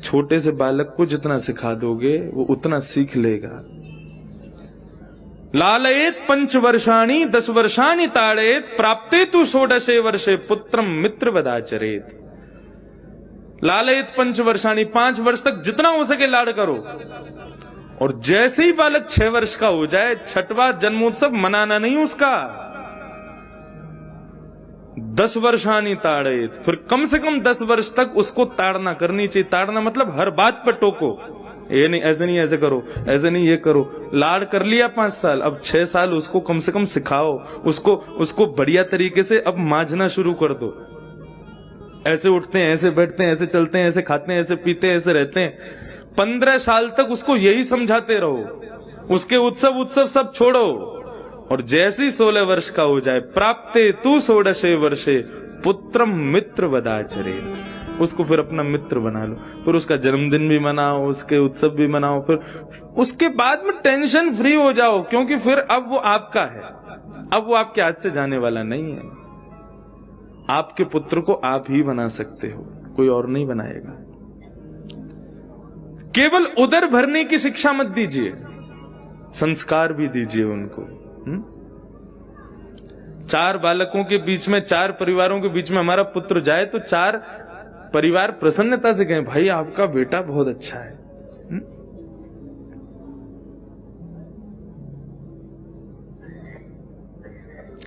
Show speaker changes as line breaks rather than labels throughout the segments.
छोटे से बालक को जितना सिखा दोगे वो उतना सीख लेगा। लालयेत 5 वर्षाणि 10 वर्षाणि ताड़ेत प्राप्ते तु 16 वर्षे पुत्रम मित्रवदाचरेत। लालयेत 5 वर्षाणि 5 वर्ष तक जितना हो सके लाड़ करो, और जैसे ही बालक 6 वर्ष का हो जाए 6वां जन्मोत्सव मनाना नहीं उसका। 10 वर्षाणि ताड़ेत, फिर कम से कम 10 वर्ष तक उसको ताड़ना करनी चाहिए। ताड़ना मतलब हर बात पर टोको, ये नहीं ऐसे नहीं ऐसे करो, ऐसे नहीं ये करो। लाड़ कर लिया 5 साल, अब 6 साल उसको कम से कम सिखाओ, उसको बढ़िया तरीके से अब मांझना शुरू कर दो। ऐसे उठते हैं, ऐसे बैठते हैं, ऐसे चलते हैं, ऐसे खाते हैं, ऐसे पीते हैं, ऐसे रहते हैं। 15 साल तक उसको यही समझाते रहो, उसके उत्सव सब छोड़ो। और जैसे ही 16 वर्ष का हो जाए, प्राप्ते तू 16 वर्षे पुत्रम मित्र वदाचरे, उसको फिर अपना मित्र बना लो। फिर उसका जन्मदिन भी मनाओ, उसके उत्सव भी मनाओ। फिर उसके बाद में टेंशन फ्री हो जाओ, क्योंकि फिर अब वो आपका है, अब वो आपके हाथ से जाने वाला नहीं है। आपके पुत्र को आप ही बना सकते हो, कोई और नहीं बनाएगा। केवल उदर भरने की शिक्षा मत दीजिए, संस्कार भी दीजिए उनको। 4 बालकों के बीच में, 4 परिवारों के बीच में हमारा पुत्र जाए तो 4 परिवार प्रसन्नता से कहें, भाई आपका बेटा बहुत अच्छा है।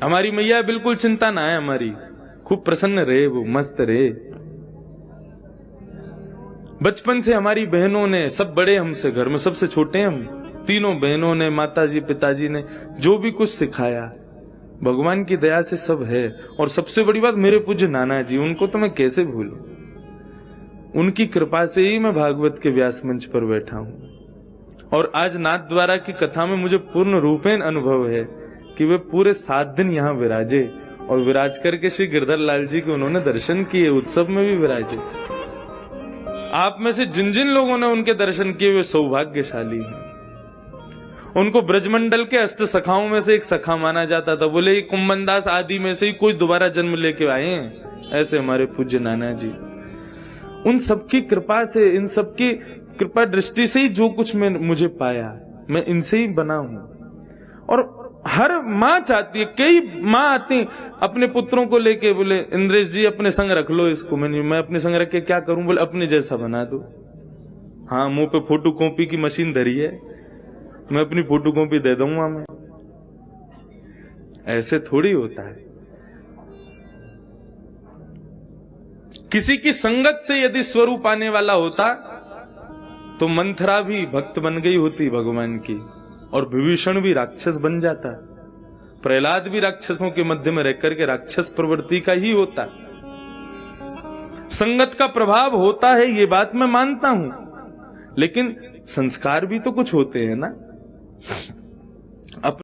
हमारी मैया बिल्कुल चिंता ना है हमारी, खूब प्रसन्न रहे, वो मस्त रहे। बचपन से हमारी बहनों ने, सब बड़े हमसे, घर में सबसे छोटे हम, तीनों बहनों ने, माताजी पिताजी ने जो भी कुछ सिखाया, भगवान की दया से सब है। और सबसे बड़ी बात, मेरे पूज्य नाना जी, उनको तो मैं कैसे भूलूं। उनकी कृपा से ही मैं भागवत के व्यास मंच पर बैठा हूं। और आज नाथ द्वारा की कथा में मुझे पूर्ण रूपेण अनुभव है कि वे पूरे 7 दिन यहां विराजे, और विराज करके श्री गिरधर लाल जी के उन्होंने दर्शन किए, उत्सव में भी विराजे। आप में से जिन जिन लोगों ने उनके दर्शन किए वे सौभाग्यशाली हैं। उनको ब्रजमंडल के अष्ट सखाओं में से एक सखा माना जाता था। बोले ये कुंभनदास आदि में से ही कोई दोबारा जन्म लेके आए हैं, ऐसे हमारे पूज्य नाना जी। उन सबकी कृपा से, इन सबकी कृपा दृष्टि से ही जो कुछ मैं मुझे पाया, मैं इनसे ही बना हूं। और हर माँ चाहती है, कई माँ आती अपने पुत्रों को लेके, बोले इंद्रेश जी अपने संग रख लो इसको। मैं अपने संग रख के क्या करूं? बोले अपने जैसा बना दो। हाँ, मुंह पे फोटो कॉपी की मशीन धरी है, मैं अपनी फोटो कॉपी दे दूंगा। मैं ऐसे थोड़ी होता है। किसी की संगत से यदि स्वरूप आने वाला होता तो मंथरा भी भक्त बन गई होती भगवान की, और विभीषण भी राक्षस बन जाता, प्रहलाद भी राक्षसों के मध्य में रहकर के राक्षस प्रवृत्ति का ही होता। संगत का प्रभाव होता है, ये बात मैं मानता हूं, लेकिन संस्कार भी तो कुछ होते हैं ना।